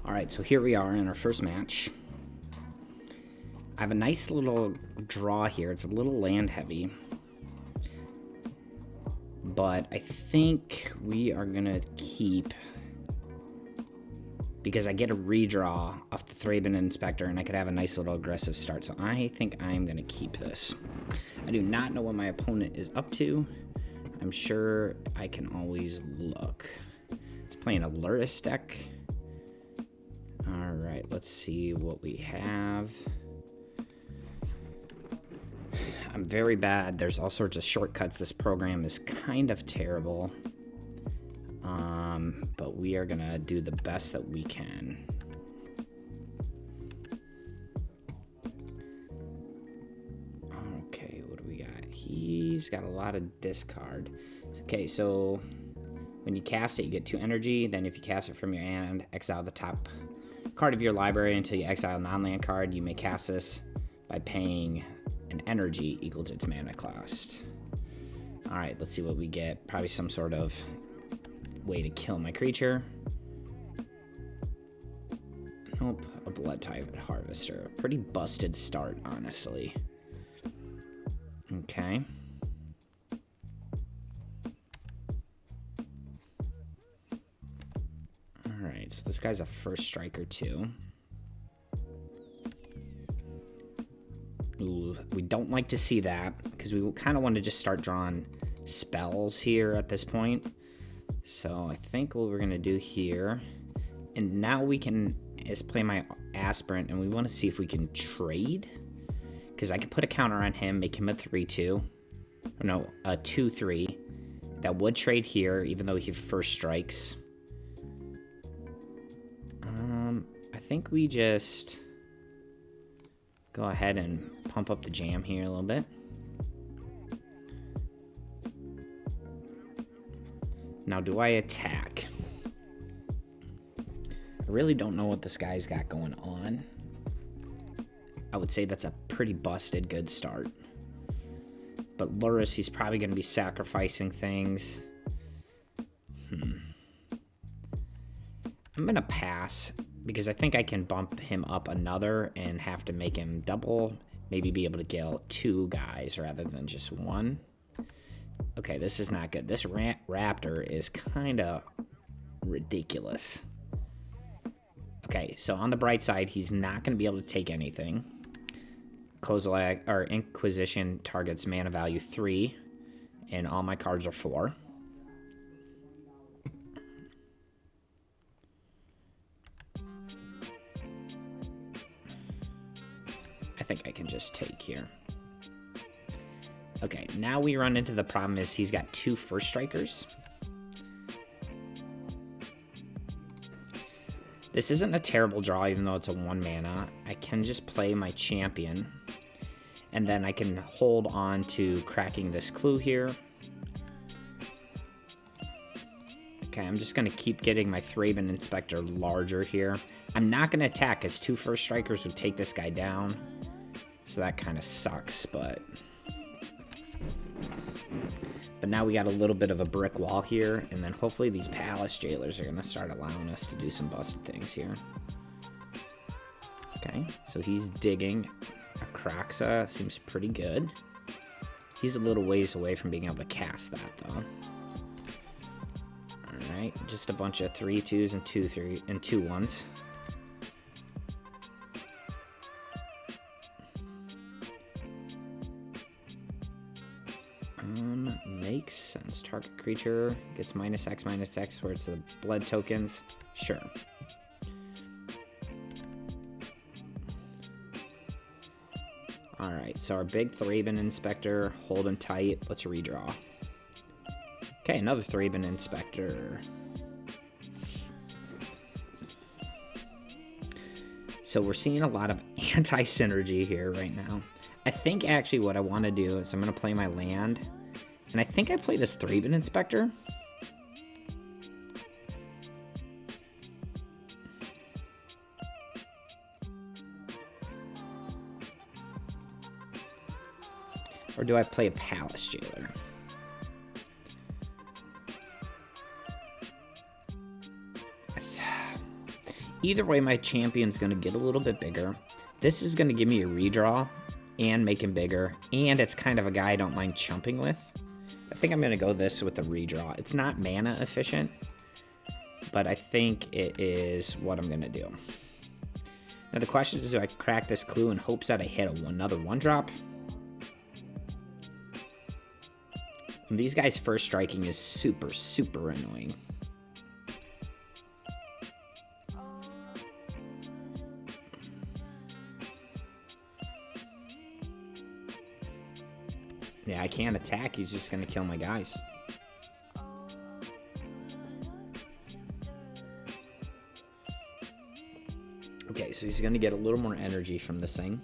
Alright, so here we are in our first match. I have a nice little draw here. It's a little land heavy. But I think we are going to keep... because I get a redraw off the Thraben Inspector, and I could have a nice little aggressive start. So I think I'm going to keep this. I do not know what my opponent is up to. I'm sure I can always look. He's playing a Lurrus deck. Alright, let's see what we have. I'm very bad. There's all sorts of shortcuts. This program is kind of terrible. But we are gonna do the best that we can. Okay, what do we got? He's got a lot of discard. Okay, so when you cast it, you get 2 energy. Then if you cast it from your hand, exile the top card of your library until you exile a non-land card. You may cast this by paying an energy equal to its mana cost. Alright, let's see what we get. Probably some sort of way to kill my creature. Nope, a Blood Tide Harvester. Pretty busted start, honestly. Okay. Alright, so this guy's a first striker too. Ooh, we don't like to see that, because we kind of want to just start drawing spells here at this point. So I think what we're going to do here, and now we can, is play my Aspirant, and we want to see if we can trade. Because I can put a counter on him, make him a 3-2. Or no, a 2-3. That would trade here, even though he first strikes. I think we just go ahead and pump up the jam here a little bit. Now, do I attack? I really don't know what this guy's got going on. I would say that's a pretty busted good start. But Lurrus, he's probably going to be sacrificing things. I'm going to pass, because I think I can bump him up another and have to make him double. Maybe be able to kill 2 guys rather than just 1. Okay, this is not good. This raptor is kind of ridiculous. Okay, so on the bright side, he's not going to be able to take anything. Kozilek, or Inquisition targets mana value 3, and all my cards are 4. I think I can just take here. Okay, now we run into the problem is he's got 2 first strikers. This isn't a terrible draw, even though it's a 1 mana. I can just play my champion, and then I can hold on to cracking this clue here. Okay, I'm just going to keep getting my Thraben Inspector larger here. I'm not going to attack, because 2 first strikers would take this guy down. So that kind of sucks, but now we got a little bit of a brick wall here, and then hopefully these Palace Jailers are going to start allowing us to do some busted things here. Okay, so he's digging. Akraxa seems pretty good. He's a little ways away from being able to cast that, though. Alright, just a bunch of 3-2s and 2-3 and 2-1s. Makes sense. Target creature gets -X/-X, where it's the blood tokens. Sure. Alright, so our big Thraben Inspector, holding tight. Let's redraw. Okay, another Thraben Inspector. So we're seeing a lot of anti-synergy here right now. I think actually what I want to do is I'm going to play my land. And I think I play this Thraben Inspector. Or do I play a Palace Jailer? either way, my champion's going to get a little bit bigger. This is going to give me a redraw and make him bigger, and it's kind of a guy I don't mind chumping with. I think I'm going to go this with the redraw. It's not mana efficient, but I think it is what I'm going to do. Now the question is, do I crack this clue in hopes that I hit another 1-drop? And these guys' first striking is super, super annoying. Yeah, I can't attack. He's just going to kill my guys. Okay, so he's going to get a little more energy from this thing.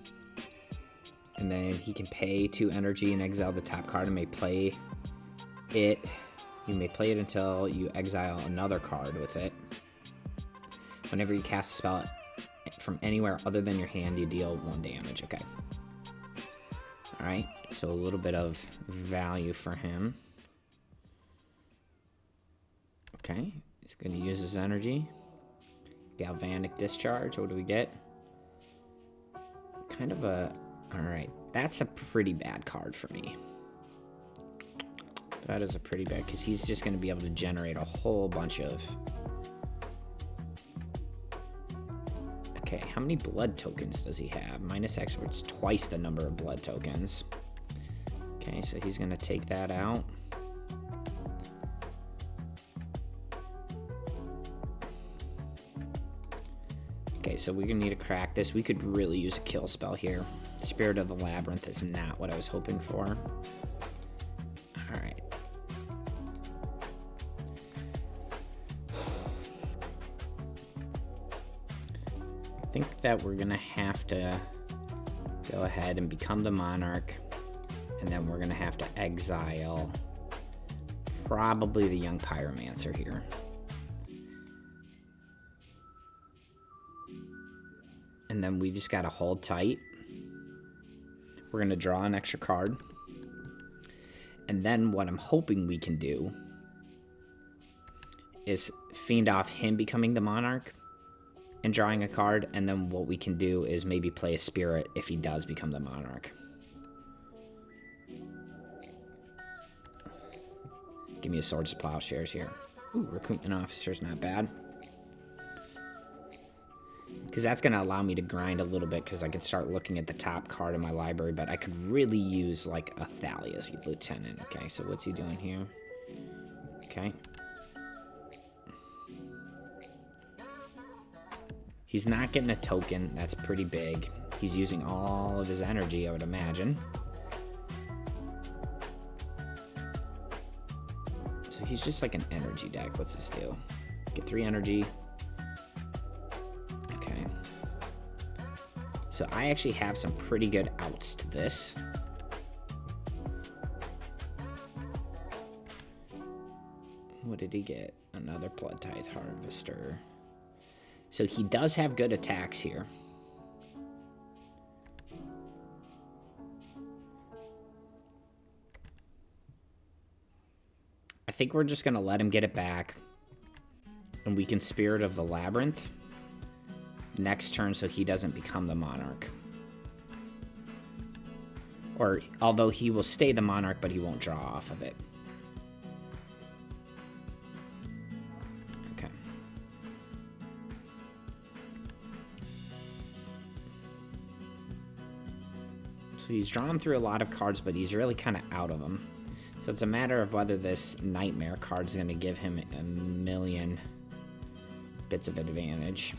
And then he can pay 2 energy and exile the top card and may play it. You may play it until you exile another card with it. Whenever you cast a spell from anywhere other than your hand, you deal 1 damage. Okay. Alright, so a little bit of value for him. Okay, he's going to use his energy. Galvanic Discharge, what do we get? Kind of a... Alright, that's a pretty bad card for me. That is a pretty bad, because he's just going to be able to generate a whole bunch of... Okay, how many blood tokens does he have? Minus X, which is twice the number of blood tokens. Okay, so he's going to take that out. Okay, so we're going to need to crack this. We could really use a kill spell here. Spirit of the Labyrinth is not what I was hoping for. Alright. I think that we're going to have to go ahead and become the Monarch. And then we're going to have to exile probably the Young Pyromancer here. And then we just got to hold tight. We're going to draw an extra card. And then what I'm hoping we can do is fiend off him becoming the Monarch and drawing a card. And then what we can do is maybe play a Spirit if he does become the Monarch. Give me a Swords of Plowshares here. Ooh, Recruitment Officer's not bad. Because that's going to allow me to grind a little bit, because I can start looking at the top card in my library, but I could really use, like, a Thalia's Lieutenant. Okay, so what's he doing here? Okay. He's not getting a token. That's pretty big. He's using all of his energy, I would imagine. So he's just like an energy deck. What's this do? Get 3 energy. So I actually have some pretty good outs to this. What did he get? Another Blood Tithe Harvester. So he does have good attacks here. I think we're just going to let him get it back. And we can Spirit of the Labyrinth next turn so he doesn't become the Monarch. Or, although he will stay the Monarch, but he won't draw off of it. Okay. So he's drawn through a lot of cards, but he's really kind of out of them. So it's a matter of whether this Nightmare card is going to give him a million bits of advantage.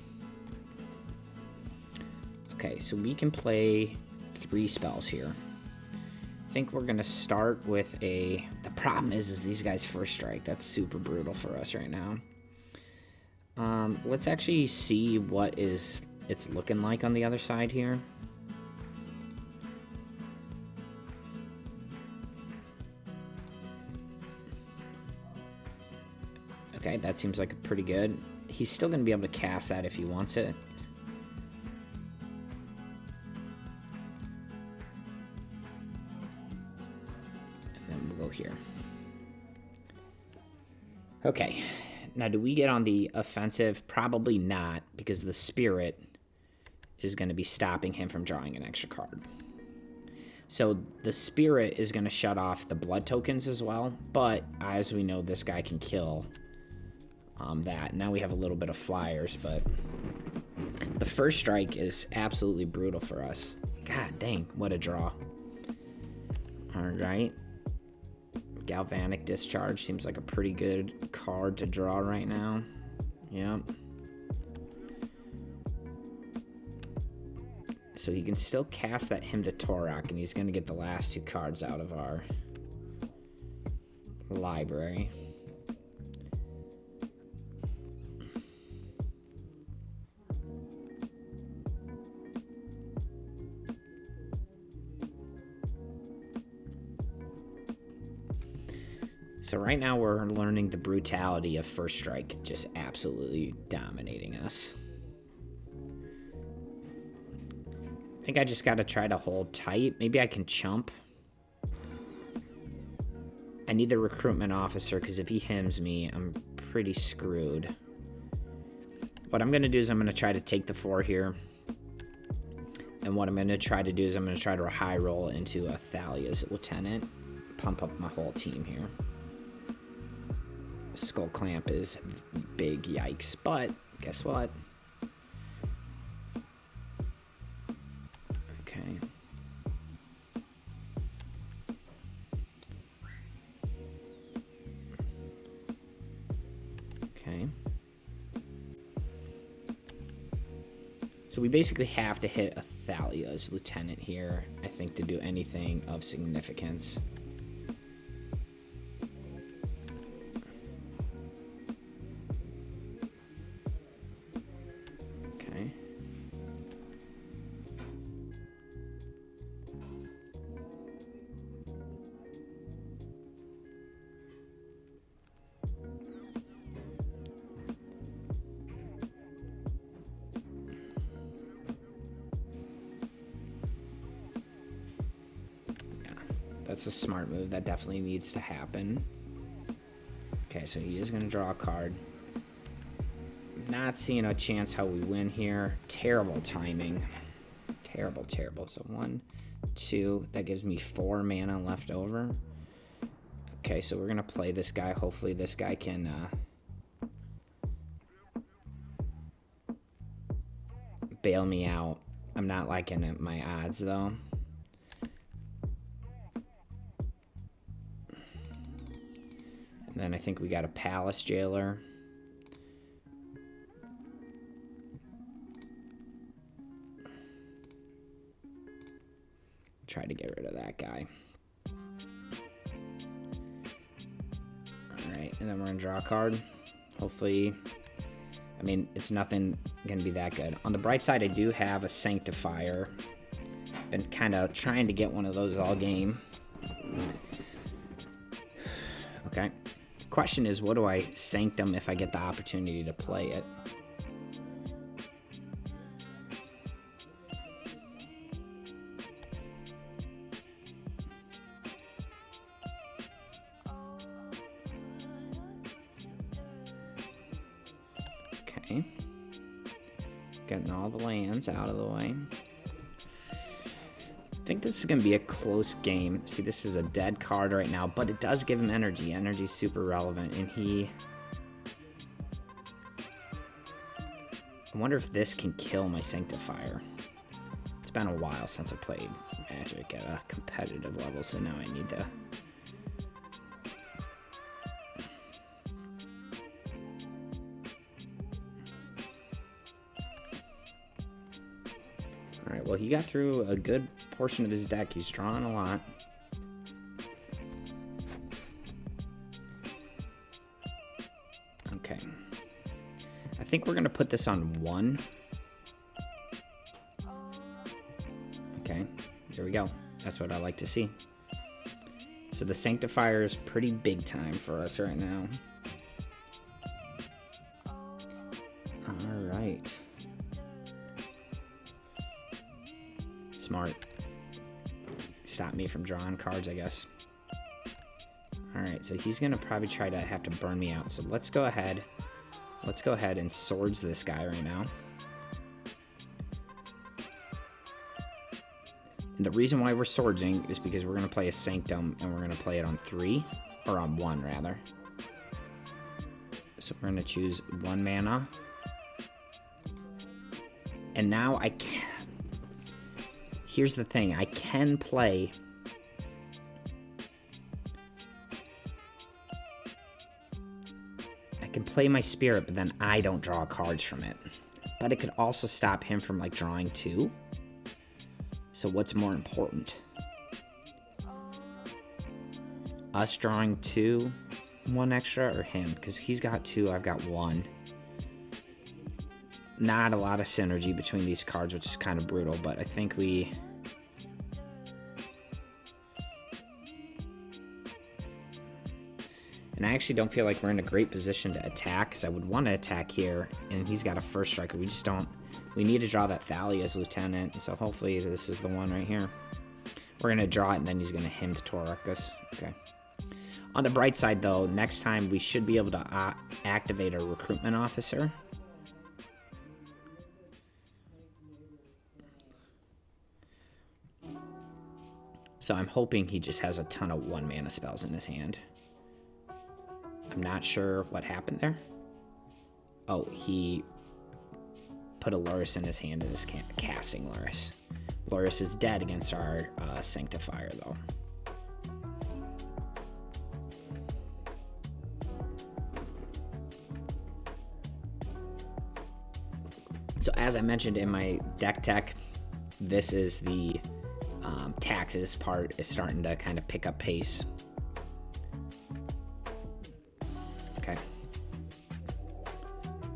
Okay, so we can play 3 spells here. I think we're going to start with a... The problem is these guys first strike. That's super brutal for us right now. Let's actually see what it's looking like on the other side here. Okay, that seems like pretty good. He's still going to be able to cast that if he wants it. And then we'll go here. Okay, Now, do we get on the offensive? Probably not, because the spirit is going to be stopping him from drawing an extra card. So the spirit is going to shut off the blood tokens as well, but as we know, this guy can kill that. Now we have a little bit of flyers, but the first strike is absolutely brutal for us. God dang, what a draw. All right. Galvanic Discharge seems like a pretty good card to draw right now. Yep. So he can still cast that Hymn to Torok, and he's going to get the last 2 cards out of our library. So right now we're learning the brutality of first strike, just absolutely dominating us. I think I just got to try to hold tight. Maybe I can chump. I need the recruitment officer, because if he hymns me, I'm pretty screwed. What I'm going to do is I'm going to try to take the 4 here. And what I'm going to try to do is I'm going to try to high roll into a Thalia's Lieutenant. Pump up my whole team here. Skull Clamp is big, yikes. But guess what? Okay. Okay. So we basically have to hit a Thalia's Lieutenant here, I think, to do anything of significance. That's a smart move. That definitely needs to happen. Okay, so he is going to draw a card. Not seeing a chance how we win here. Terrible timing. Terrible, terrible. So 1, 2. That gives me 4 mana left over. Okay, so we're going to play this guy. Hopefully this guy can... bail me out. I'm not liking it, my odds, though. And then I think we got a Palace Jailer. Try to get rid of that guy. Alright, and then we're going to draw a card. Hopefully, I mean, it's nothing going to be that good. On the bright side, I do have a Sanctifier. Been kind of trying to get one of those all game. Okay. Question is, what do I Sanctum if I get the opportunity to play it? Okay. Getting all the lands out of the way. I think this is going to be a close game. See, this is a dead card right now, but it does give him energy. Energy is super relevant, and he... I wonder if this can kill my Sanctifier. It's been a while since I played Magic at a competitive level, so now I need to... Alright, well, he got through a good portion of his deck. He's drawing a lot. Okay. I think we're going to put this on 1. Okay, there we go. That's what I like to see. So the Sanctifier is pretty big time for us right now. Alright. Smart. Stop me from drawing cards, I guess. Alright, Alright, so he's gonna probably try to have to burn me out. So let's go ahead. Let's go ahead and swords this guy right now. And the reason why we're swordsing is because we're gonna play a Sanctum and we're gonna play it on 3. Or on 1 rather. So we're gonna choose 1 mana. And now I can. Here's the thing, I can play. I can play my Spirit, but then I don't draw cards from it. But it could also stop him from like drawing 2. So what's more important? Us drawing 2, 1 extra, or him? Because he's got 2, I've got 1. Not a lot of synergy between these cards, which is kind of brutal, but I think we... And I actually don't feel like we're in a great position to attack, because I would want to attack here, and he's got a first striker. We just don't... We need to draw that Thalia's Lieutenant, so hopefully this is the one right here. We're going to draw it, and then he's going to hymn to Toracus. Okay. On the bright side, though, next time we should be able to activate a recruitment officer. So I'm hoping he just has a ton of 1 mana spells in his hand. I'm not sure what happened there. Oh, he put a Lurrus in his hand and is casting Lurrus. Lurrus is dead against our Sanctifier, though. So as I mentioned in my deck tech, this is the taxes part is starting to kind of pick up pace. Okay.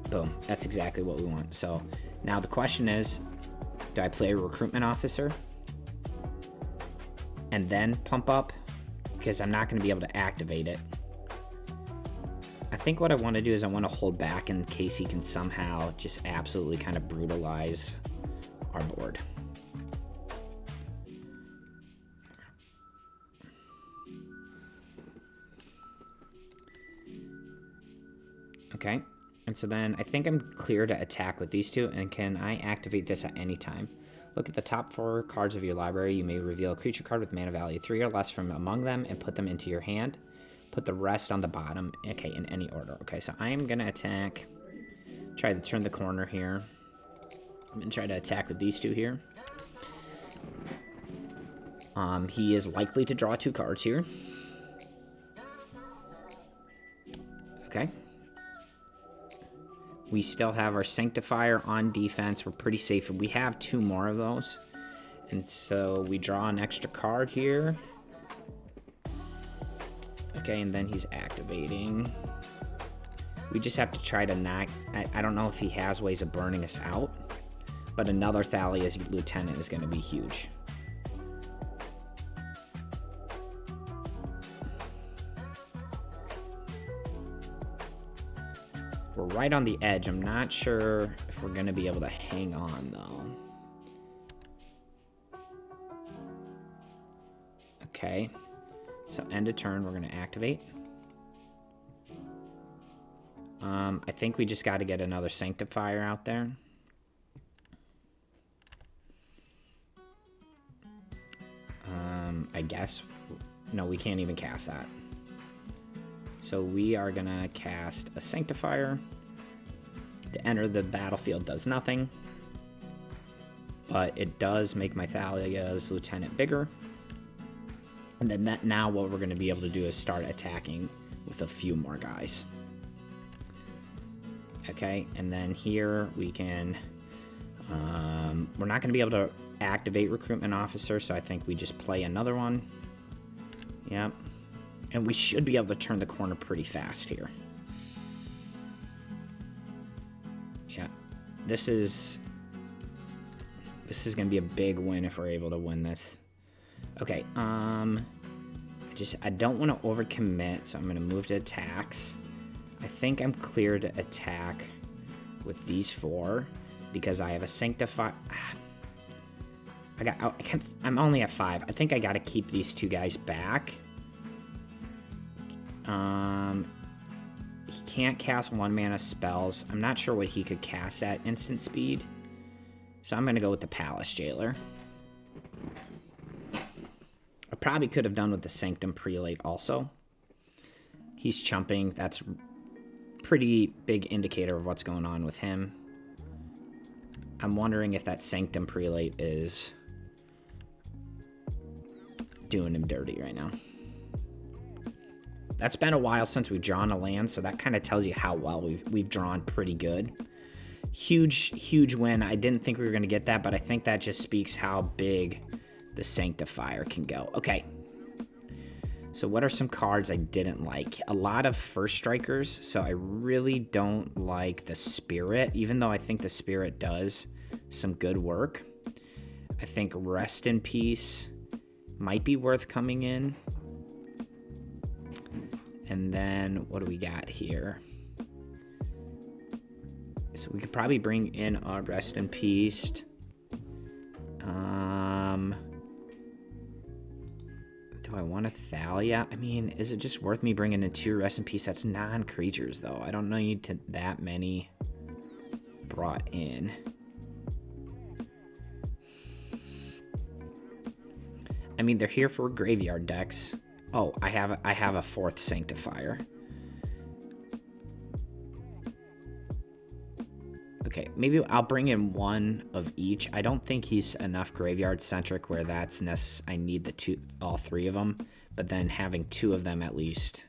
Boom. That's exactly what we want. So now the question is, do I play a recruitment officer and then pump up? Because I'm not going to be able to activate it. I think what I want to do is I want to hold back in case he can somehow just absolutely kind of brutalize our board. Okay, and so then I think I'm clear to attack with these 2, and can I activate this at any time? Look at the top 4 cards of your library. You may reveal a creature card with mana value 3 or less from among them and put them into your hand. Put the rest on the bottom. Okay, in any order. Okay, so I am going to attack. Try to turn the corner here. I'm going to try to attack with these 2 here. He is likely to draw 2 cards here. Okay. We still have our Sanctifier on defense. We're pretty safe. We have 2 more of those. And so we draw an extra card here. Okay, and then he's activating. We just have to try to knock... I don't know if he has ways of burning us out. But another Thalia's Lieutenant is going to be huge. We're right on the edge. I'm not sure if we're going to be able to hang on, though. Okay. So end of turn, we're going to activate. I think we just got to get another Sanctifier out there. I guess. No, we can't even cast that. So we are going to cast a Sanctifier. To enter the battlefield does nothing. But it does make my Thalia's Lieutenant bigger. And then now what we're going to be able to do is start attacking with a few more guys. Okay, and then here we can... we're not going to be able to activate Recruitment Officer, so I think we just play another one. Yep. And we should be able to turn the corner pretty fast here. Yeah. This is going to be a big win if we're able to win this. Okay, I don't want to overcommit, so I'm going to move to attacks. I think I'm clear to attack with these 4 because I have a Sanctify. I'm only at 5. I think I got to keep these 2 guys back. He can't cast 1-mana spells. I'm not sure what he could cast at instant speed. So I'm going to go with the Palace Jailer. I probably could have done with the Sanctum Prelate also. He's chumping. That's pretty big indicator of what's going on with him. I'm wondering if that Sanctum Prelate is doing him dirty right now. That's been a while since we've drawn a land, so that kind of tells you how well we've drawn pretty good. Huge win. I didn't think we were going to get that, but I think that just speaks how big the Sanctifier can go. Okay. So what are some cards I didn't like? A lot of First Strikers, so I really don't like the Spirit, even though I think the Spirit does some good work. I think Rest in Peace might be worth coming in. And then what do we got here? So we could probably bring in a Rest in Peace. Do I want a Thalia? I mean, is it just worth me bringing in 2 Rest in Peace? That's non-creatures, though. I don't need that many brought in. I mean, they're here for graveyard decks. Oh, I have a 4th Sanctifier. Okay, maybe I'll bring in 1 of each. I don't think he's enough graveyard centric where that's I need all 3 of them, but then having 2 of them at least,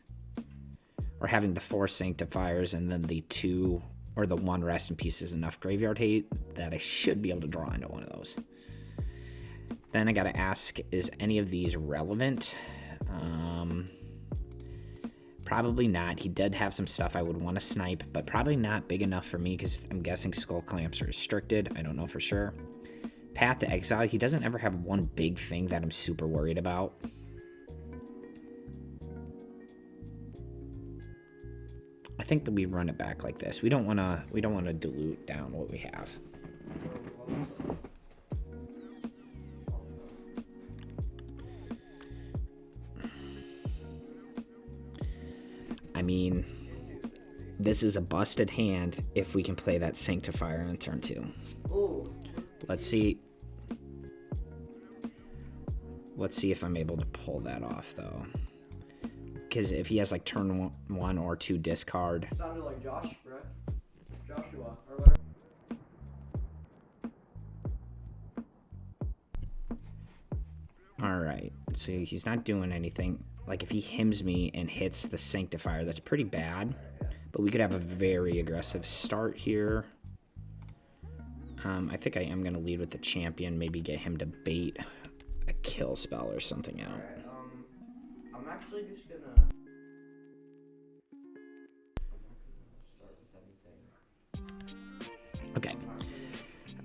or having the 4 Sanctifiers and then the 2 or the 1 Rest in Peace is enough graveyard hate that I should be able to draw into one of those. Then I gotta ask, is any of these relevant? Probably not. He did have some stuff I would want to snipe, but probably not big enough for me because I'm guessing Skull Clamps are restricted. I don't know for sure. Path to Exile. He doesn't ever have one big thing that I'm super worried about. I think that we run it back like this. We don't want to dilute down what we have. I mean, this is a busted hand if we can play that Sanctifier on turn 2. Let's see. Let's see if I'm able to pull that off, though. Because if he has, like, turn 1 or 2 discard. Sounded like Josh, right? Joshua, or whatever. Alright, so he's not doing anything. Like, if he hymns me and hits the Sanctifier, that's pretty bad. But we could have a very aggressive start here. I think I am going to lead with the champion. Maybe get him to bait a kill spell or something out. Alright, I'm actually just gonna... Okay.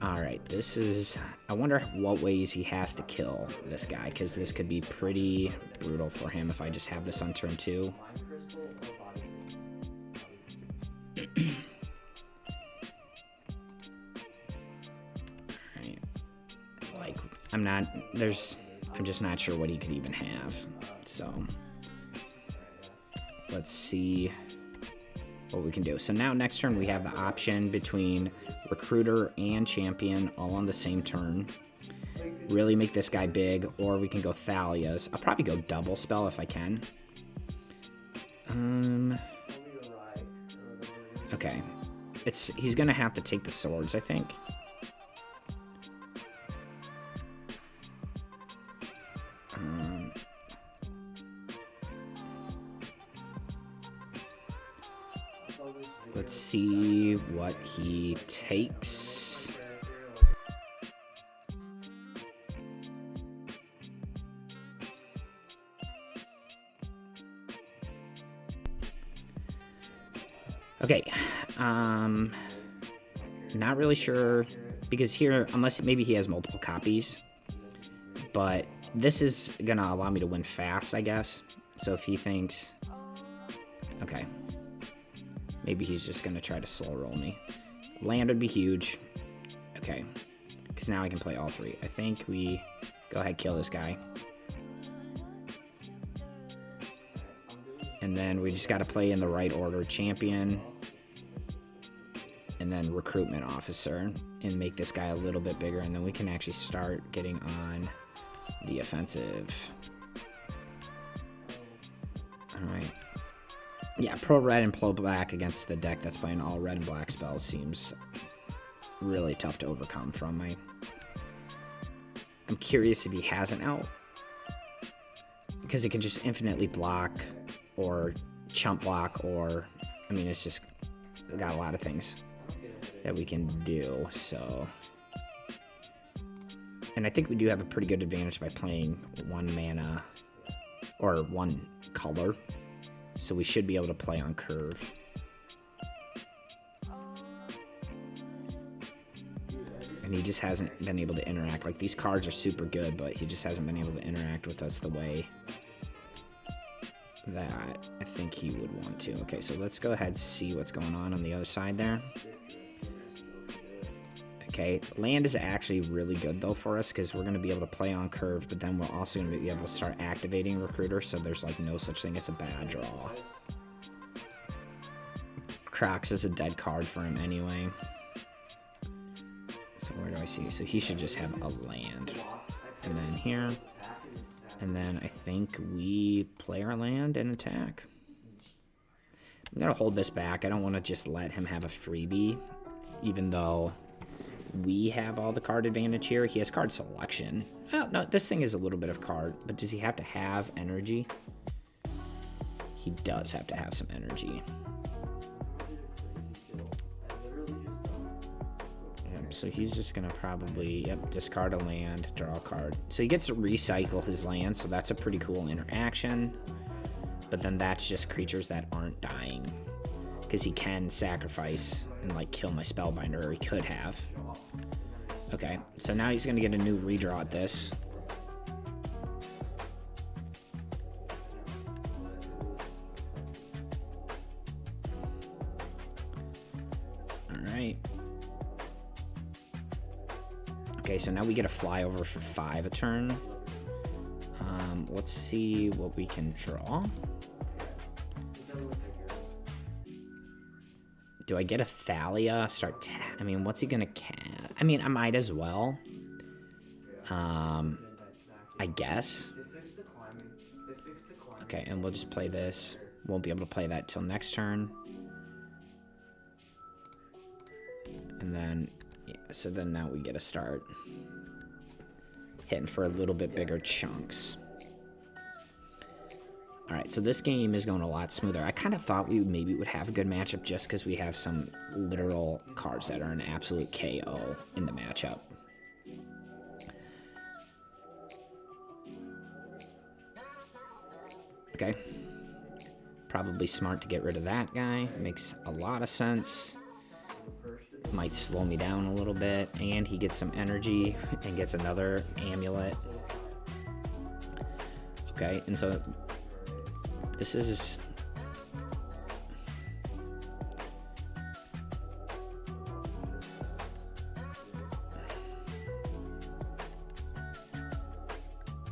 Alright, this is... I wonder what ways he has to kill this guy, because this could be pretty brutal for him if I just have this on turn 2. Alright. Like, I'm just not sure what he could even have. So, let's see what we can do. So now next turn we have the option between Recruiter and Champion all on the same turn. Really make this guy big, or we can go Thalias. I'll probably go double spell if I can. Okay. He's gonna have to take the swords, I think. Let's see what he takes. Okay, not really sure, because here, unless maybe he has multiple copies, but this is gonna allow me to win fast, I guess. So if he thinks, okay, maybe he's just gonna try to slow roll me. Land would be huge. Okay, because now I can play all 3. I think we go ahead, kill this guy. And then we just got to play in the right order. Champion. And then recruitment officer. And make this guy a little bit bigger. And then we can actually start getting on the offensive. Alright. Yeah, pro red and pro black against the deck that's playing all red and black spells seems really tough to overcome from. I'm curious if he has an out. Because it can just infinitely block or chump block or... I mean, it's just got a lot of things that we can do, so... And I think we do have a pretty good advantage by playing 1 mana or 1 color. So we should be able to play on curve. And he just hasn't been able to interact. Like, these cards are super good, but he just hasn't been able to interact with us the way that I think he would want to. Okay, so let's go ahead and see what's going on the other side there. Okay, land is actually really good, though, for us, because we're going to be able to play on curve, but then we're also going to be able to start activating Recruiter, so there's, like, no such thing as a bad draw. Crocs is a dead card for him anyway. So where do I see? So he should just have a land. And then here. And then I think we play our land and attack. I'm going to hold this back. I don't want to just let him have a freebie, even though... we have all the card advantage here. He has card selection. Oh, no, this thing is a little bit of card, but does he have to have energy? He does have to have some energy. So he's just going to probably, discard a land, draw a card. So he gets to recycle his land, so that's a pretty cool interaction. But then that's just creatures that aren't dying. Because he can sacrifice and, like, kill my Spellbinder, or he could have. Okay, so now he's going to get a new redraw at this. Alright. Okay, so now we get a flyover for 5 a turn. Let's see what we can draw. Do I get a Thalia? I mean, what's he gonna cast? I mean, I might as well. I guess. Okay, and we'll just play this. Won't be able to play that till next turn. And then, yeah, so then now we get a start. Hitting for a little bit bigger chunks. Alright, so this game is going a lot smoother. I kind of thought we maybe would have a good matchup just because we have some literal cards that are an absolute KO in the matchup. Okay. Probably smart to get rid of that guy. Makes a lot of sense. Might slow me down a little bit. And he gets some energy and gets another amulet. Okay, and so... this is...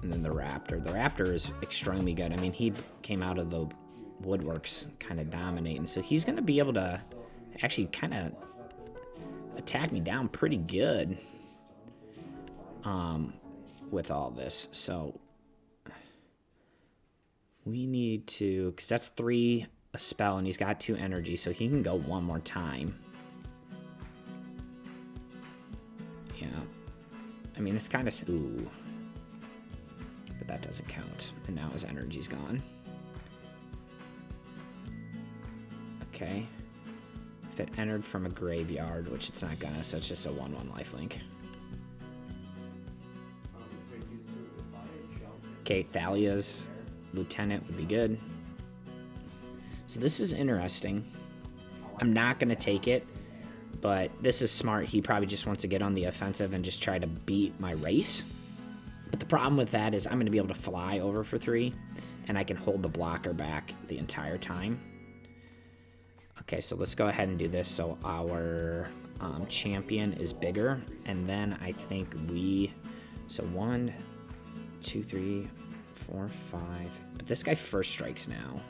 and then the Raptor. The Raptor is extremely good. I mean, he came out of the woodworks kind of dominating. So he's going to be able to actually kind of attack me down pretty good with all this. So... we need to, because that's 3 a spell, and he's got 2 energy, so he can go one more time. Yeah. I mean, it's kind of... ooh. But that doesn't count. And now his energy's gone. Okay. If it entered from a graveyard, which it's not gonna, so it's just a 1/1 lifelink. Okay, Thalia's Lieutenant would be good. So this is interesting. I'm not going to take it, but this is smart. He probably just wants to get on the offensive and just try to beat my race. But the problem with that is I'm going to be able to fly over for 3, and I can hold the blocker back the entire time. Okay, so let's go ahead and do this. So our champion is bigger, and then I think we... so 1, 2, 3, 4, 5. But this guy first strikes now.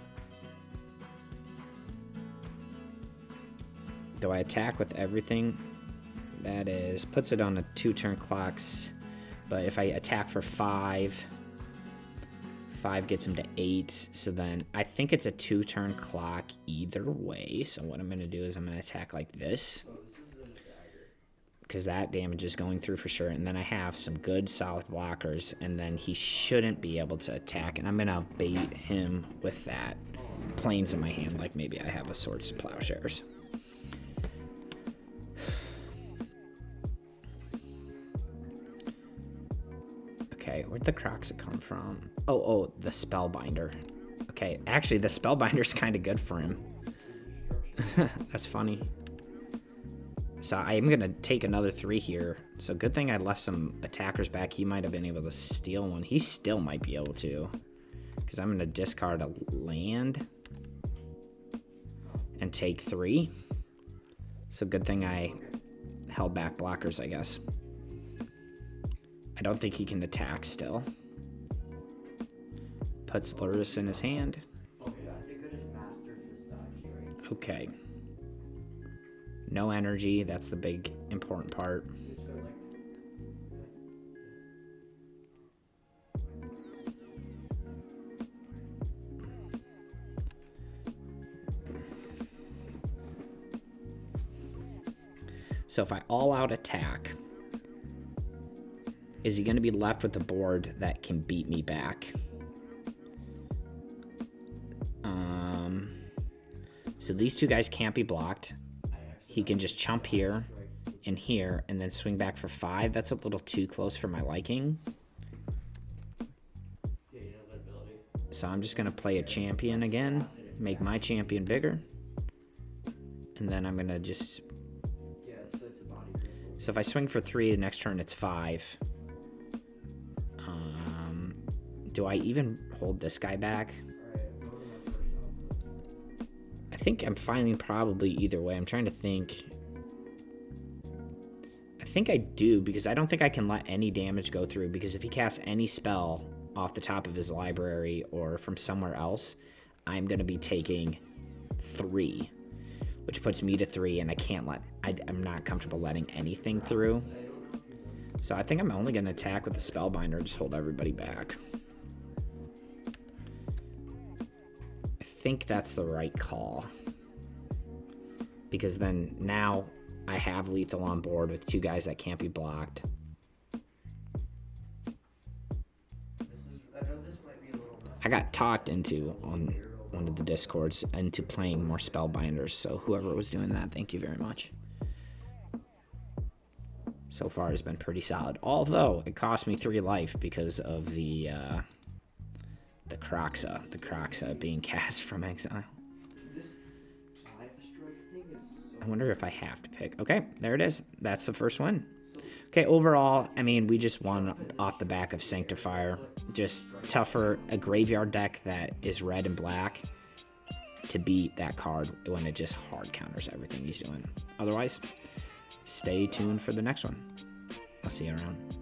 Do I attack with everything? That is, puts it on a 2-turn clocks. But if I attack for 5, 5 gets him to 8. So then I think it's a 2-turn clock either way. So what I'm going to do is I'm going to attack like this. Oh, this is a dagger. Because that damage is going through for sure. And then I have some good solid blockers. And then he shouldn't be able to attack. And I'm going to bait him with that. Planes in my hand, like maybe I have a Swords to Plowshares. Okay, where'd the Crocs come from? Oh, the Spellbinder. Okay, actually, the Spellbinder's kind of good for him. That's funny. So I'm going to take another 3 here. So good thing I left some attackers back. He might have been able to steal one. He still might be able to. Because I'm going to discard a land. And take 3. So good thing I held back blockers, I guess. I don't think he can attack still. Puts Thurs in his hand. Okay, I think I just mastered this dive strike. Okay. No energy, that's the big important part. Just feel like... So if I all-out attack, is he going to be left with a board that can beat me back? So these 2 guys can't be blocked. He can just chump here and here and then swing back for 5. That's a little too close for my liking. Yeah, he knows that ability. So I'm just going to play a champion again, make my champion bigger. And then I'm going to just... Yeah, it's a body crystal. So if I swing for 3, the next turn it's 5. Do I even hold this guy back? Alright, go to my first health. I think I'm filing probably either way. I'm trying to think. I think I do, because I don't think I can let any damage go through, because if he casts any spell off the top of his library or from somewhere else, I'm going to be taking 3, which puts me to 3, and I can't let... I'm not comfortable letting anything through. So I think I'm only going to attack with the Spellbinder and just hold everybody back. I think that's the right call. Because then now I have lethal on board with 2 guys that can't be blocked. I know this might be a little messy. I got talked into on one of the Discords into playing more Spellbinders, so whoever was doing that, thank you very much. So far has been pretty solid. Although it cost me 3 life because of the Croxa being cast from exile. This dive strike thing is so... I wonder if I have to pick. Okay, there it is. That's the first one. Okay, overall, I mean, we just won off the back of Sanctifier. Just tougher, a graveyard deck that is red and black to beat that card when it just hard counters everything he's doing. Otherwise, stay tuned for the next one. I'll see you around.